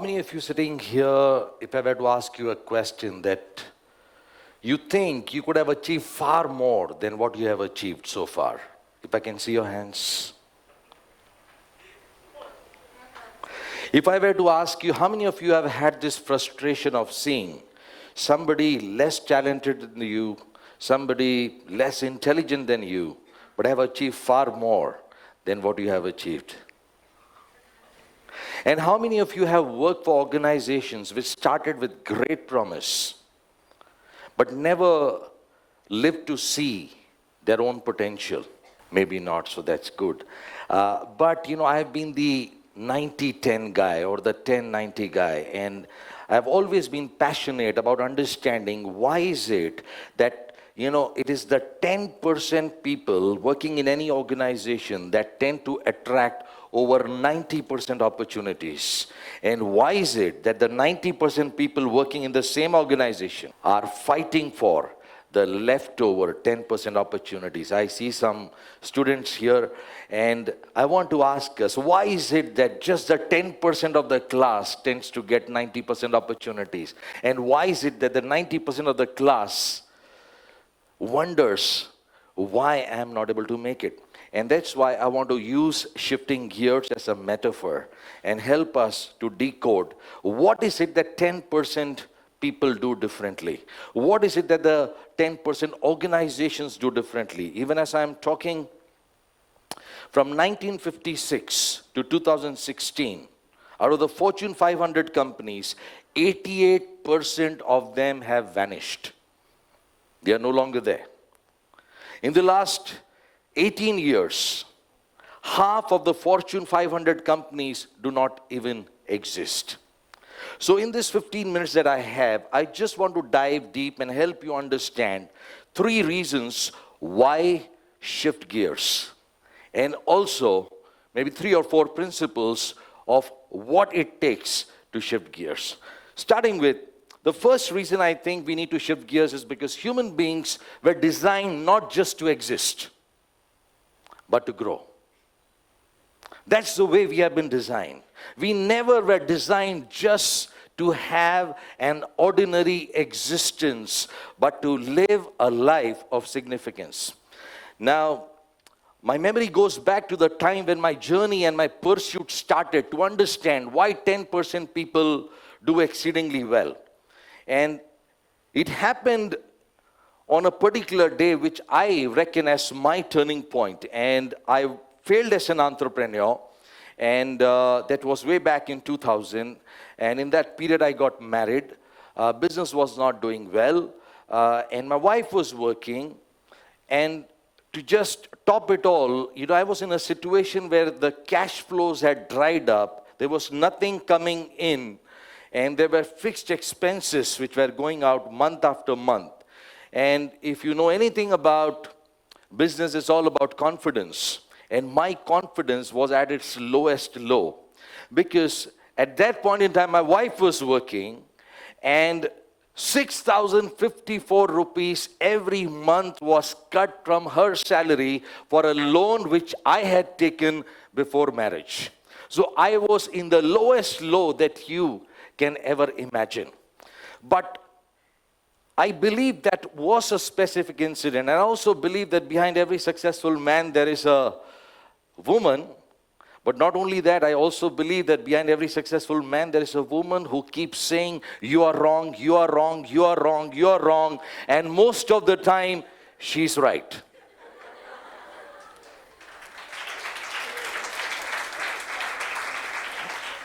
many of you sitting here, if I were to ask you a question that you think you could have achieved far more than what you have achieved so far? If I can see your hands. If I were to ask you, how many of you have had this frustration of seeing somebody less talented than you, somebody less intelligent than you, but have achieved far more than what you have achieved? And how many of you have worked for organizations which started with great promise, but never lived to see their own potential? Maybe not, so that's good. But I have been the 90-10 guy or the 10-90 guy, and I've always been passionate about understanding why is it that it is the 10% people working in any organization that tend to attract over 90% opportunities. And why is it that the 90% people working in the same organization are fighting for the leftover 10% opportunities? I see some students here, and I want to ask us, why is it that just the 10% of the class tends to get 90% opportunities? And why is it that the 90% of the class wonders why I'm not able to make it? And that's why I want to use shifting gears as a metaphor and help us to decode what is it that 10% people do differently. What is it that the 10% organizations do differently? Even as I'm talking, from 1956 to 2016, out of the Fortune 500 companies, 88% of them have vanished. They are no longer there. In the last 18 years, half of the Fortune 500 companies do not even exist. So in this 15 minutes that I have, I just want to dive deep and help you understand 3 reasons why shift gears. And also, maybe 3 or 4 principles of what it takes to shift gears. Starting with, the first reason I think we need to shift gears is because human beings were designed not just to exist, but to grow. That's the way we have been designed. We never were designed just to have an ordinary existence, but to live a life of significance. Now, my memory goes back to the time when my journey and my pursuit started to understand why 10% people do exceedingly well. And it happened on a particular day which I reckon as my turning point. And I failed as an entrepreneur, and that was way back in 2000. And in that period, I got married. Business was not doing well, and my wife was working. And to just top it all, I was in a situation where the cash flows had dried up. There was nothing coming in, and there were fixed expenses which were going out month after month. And if you know anything about business, it's all about confidence. And my confidence was at its lowest low. Because at that point in time, my wife was working, and 6,054 rupees every month was cut from her salary for a loan which I had taken before marriage. So I was in the lowest low that you can ever imagine. But I believe that was a specific incident. And I also believe that behind every successful man there is a woman. But not only that, I also believe that behind every successful man there is a woman who keeps saying, you are wrong, you are wrong, you are wrong, you are wrong. And most of the time, she's right.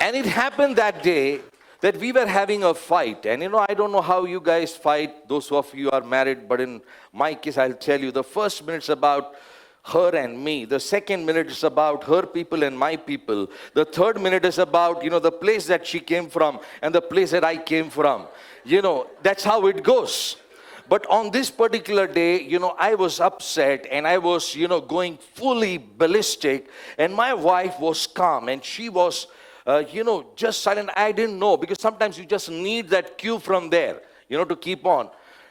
And it happened that day that we were having a fight. And I don't know how you guys fight, those of you are married, but in my case, I'll tell you, the first minute's about her and me. The second minute is about her people and my people. The third minute is about, the place that she came from and the place that I came from. That's how it goes. But on this particular day, I was upset and I was, going fully ballistic. And my wife was calm and she was just silent. I didn't know, because sometimes you just need that cue from there, to keep on.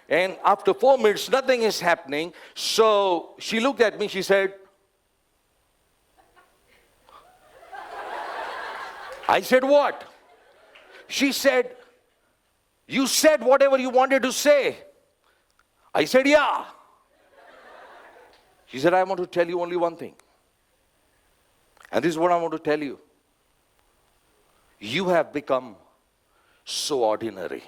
And after 4 minutes, nothing is happening. So she looked at me, she said, I said, what? She said, you said whatever you wanted to say. I said, yeah. She said, I want to tell you only one thing. And this is what I want to tell you. You have become so ordinary.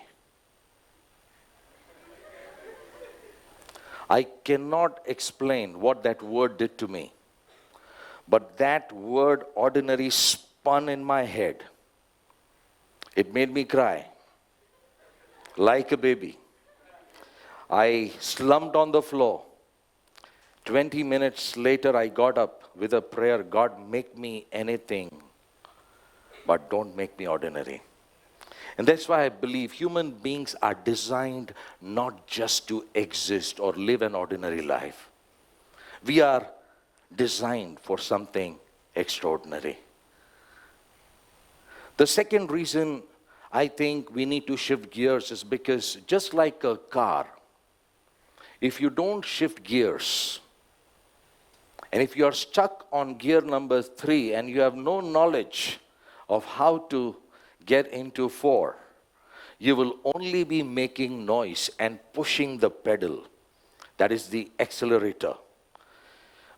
I cannot explain what that word did to me. But that word ordinary spun in my head. It made me cry like a baby. I slumped on the floor. 20 minutes later, I got up with a prayer, God, make me anything, but don't make me ordinary. And that's why I believe human beings are designed not just to exist or live an ordinary life. We are designed for something extraordinary. The second reason I think we need to shift gears is because just like a car, if you don't shift gears, and if you are stuck on gear number 3 and you have no knowledge of how to get into 4, you will only be making noise and pushing the pedal. That is the accelerator.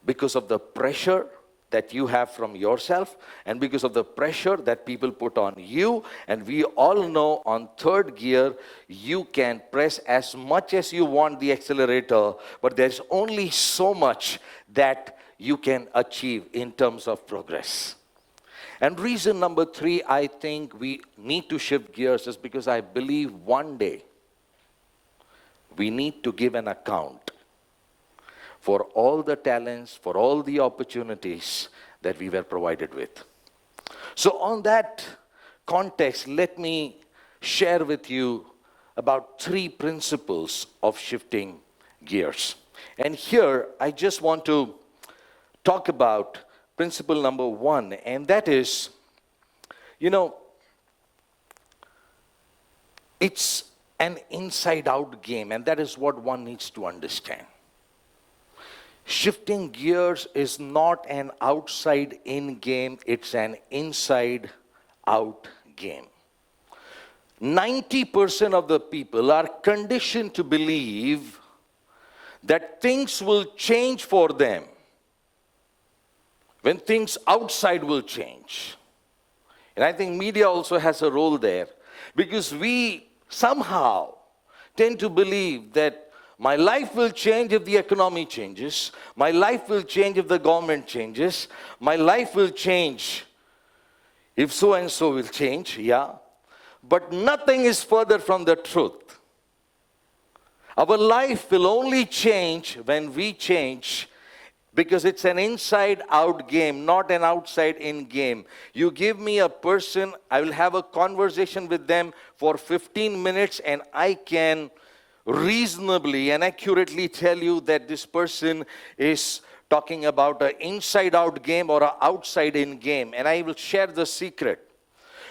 Because of the pressure that you have from yourself and because of the pressure that people put on you. And we all know on 3rd gear, you can press as much as you want the accelerator, but there's only so much that you can achieve in terms of progress. And reason number 3, I think we need to shift gears is because I believe one day we need to give an account for all the talents, for all the opportunities that we were provided with. So on that context, let me share with you about 3 principles of shifting gears. And here, I just want to talk about principle number 1, and that is, it's an inside-out game, and that is what one needs to understand. Shifting gears is not an outside-in game, it's an inside-out game. 90% of the people are conditioned to believe that things will change for them when things outside will change. And I think media also has a role there, because we somehow tend to believe that my life will change if the economy changes. My life will change if the government changes. My life will change if so and so will change, yeah. But nothing is further from the truth. Our life will only change when we change, because it's an inside-out game, not an outside-in game. You give me a person, I will have a conversation with them for 15 minutes, and I can reasonably and accurately tell you that this person is talking about an inside-out game or an outside-in game. And I will share the secret.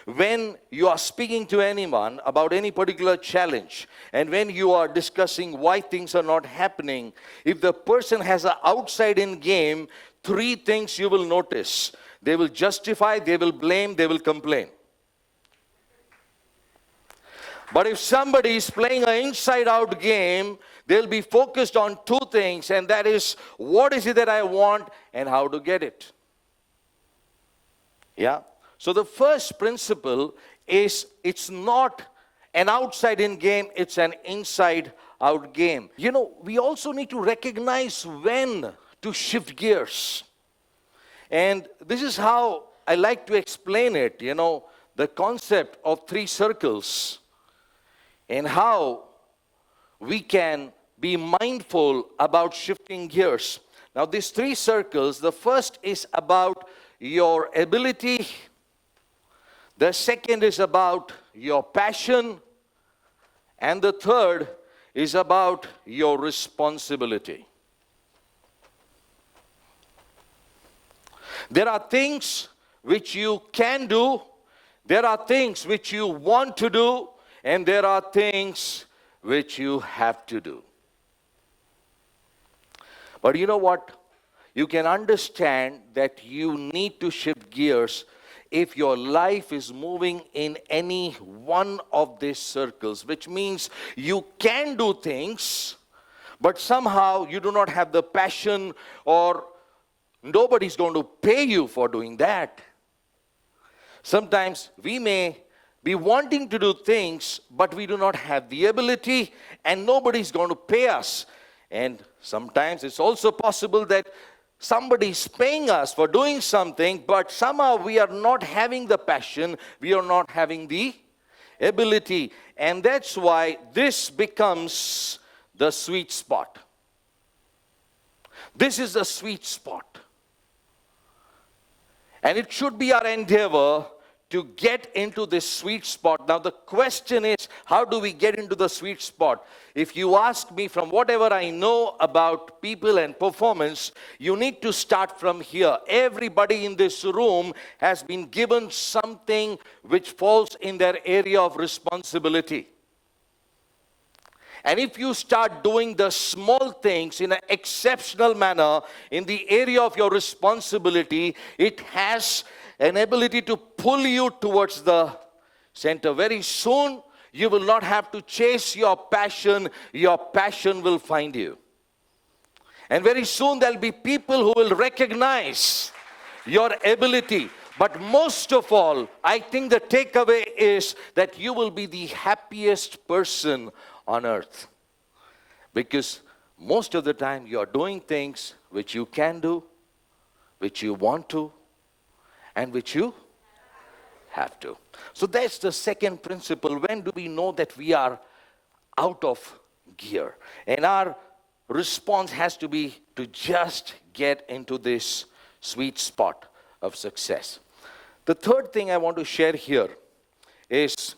When you are speaking to anyone about any particular challenge, and when you are discussing why things are not happening, if the person has an outside-in game, 3 things you will notice. They will justify, they will blame, they will complain. But if somebody is playing an inside-out game, they'll be focused on 2 things, and that is, what is it that I want and how to get it. Yeah? So the first principle is, it's not an outside-in game, it's an inside-out game. We also need to recognize when to shift gears. And this is how I like to explain it, the concept of 3 circles. And how we can be mindful about shifting gears. Now, these 3 circles, the first is about your ability. The second is about your passion. And the third is about your responsibility. There are things which you can do. There are things which you want to do. And there are things which you have to do. But you know what? You can understand that you need to shift gears if your life is moving in any one of these circles, which means you can do things, but somehow you do not have the passion, or nobody's going to pay you for doing that. Sometimes we may be wanting to do things, but we do not have the ability, and nobody's going to pay us. And sometimes it's also possible that somebody is paying us for doing something, but somehow we are not having the passion, we are not having the ability. And that's why this becomes the sweet spot. This is the sweet spot. And it should be our endeavor to get into this sweet spot. Now the question is, how do we get into the sweet spot? If you ask me, from whatever I know about people and performance, you need to start from here. Everybody in this room has been given something which falls in their area of responsibility. And if you start doing the small things in an exceptional manner in the area of your responsibility, it has an ability to pull you towards the center. Very soon, you will not have to chase your passion will find you. And very soon, there will be people who will recognize your ability. But most of all, I think the takeaway is that you will be the happiest person on earth. Because most of the time you are doing things which you can do, which you want to, and which you have to. So that's the second principle. When do we know that we are out of gear? And our response has to be to just get into this sweet spot of success. The third thing I want to share here is,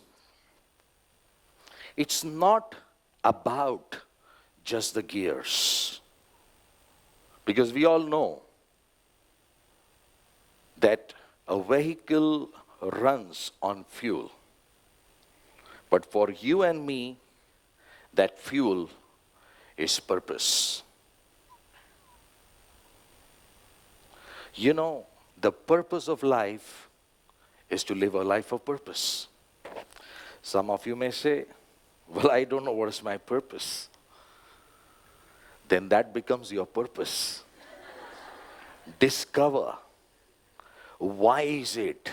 it's not about just the gears. Because we all know that a vehicle runs on fuel. But for you and me, that fuel is purpose. You know, the purpose of life is to live a life of purpose. Some of you may say, well, I don't know what is my purpose. Then that becomes your purpose. Discover, why is it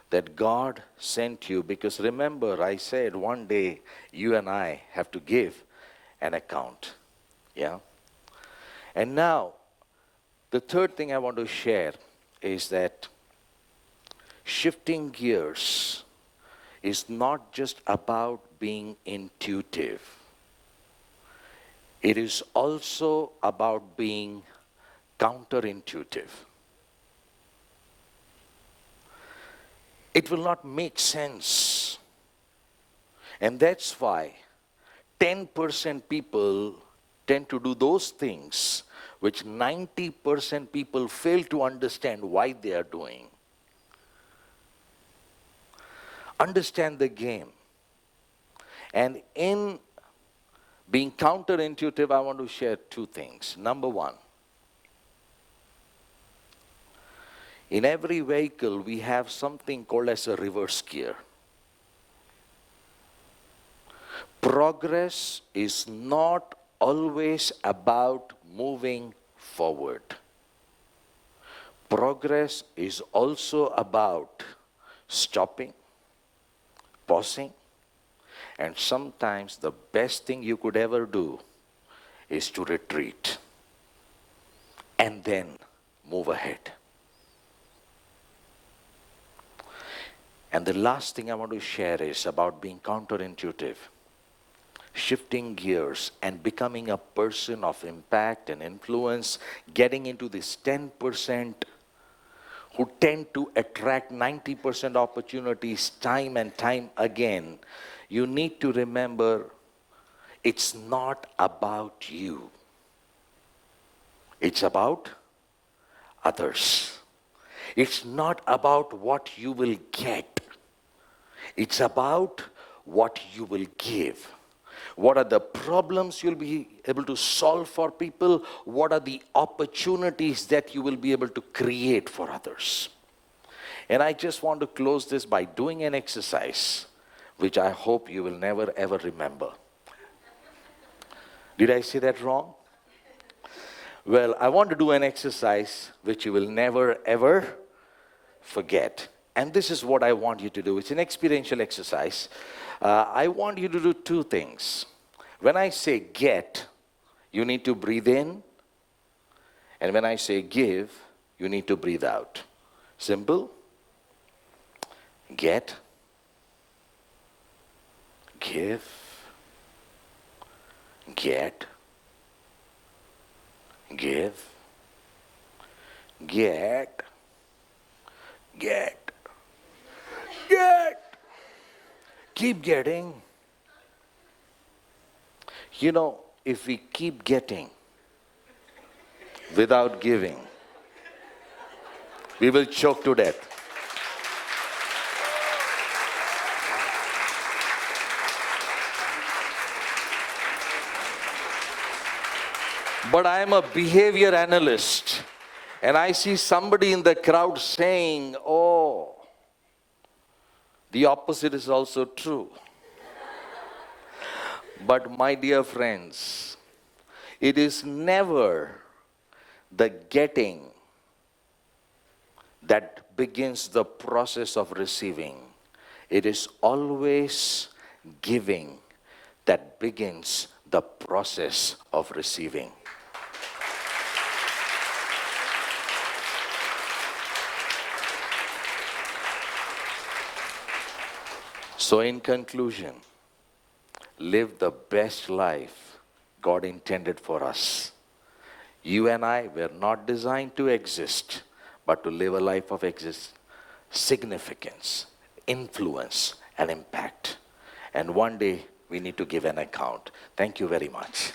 that God sent you? Because remember, I said one day you and I have to give an account. Yeah? And now, the third thing I want to share is that shifting gears is not just about being intuitive. It is also about being counterintuitive. It will not make sense. And that's why 10% people tend to do those things which 90% people fail to understand why they are doing. Understand the game. And in being counterintuitive, I want to share two things. Number one, in every vehicle, we have something called as a reverse gear. Progress is not always about moving forward. Progress is also about stopping, pausing, and sometimes the best thing you could ever do is to retreat and then move ahead. And the last thing I want to share is about being counterintuitive, shifting gears and becoming a person of impact and influence, getting into this 10% who tend to attract 90% opportunities time and time again. You need to remember, it's not about you. It's about others. It's not about what you will get. It's about what you will give. What are the problems you'll be able to solve for people? What are the opportunities that you will be able to create for others? And I just want to close this by doing an exercise, which I hope you will never ever remember. Did I say that wrong? Well, I want to do an exercise which you will never ever forget. And this is what I want you to do. It's an experiential exercise. I want you to do two things. When I say get, you need to breathe in. And when I say give, you need to breathe out. Simple. Get. Give. Get. Give. Get. Get. Get. Keep getting. You know, if we keep getting without giving, we will choke to death. But I am a behavior analyst, and I see somebody in the crowd saying, oh, the opposite is also true. But my dear friends, it is never the getting that begins the process of receiving. It is always giving that begins the process of receiving. So in conclusion, live the best life God intended for us. You and I were not designed to exist, but to live a life of significance, influence, and impact. And one day we need to give an account. Thank you very much.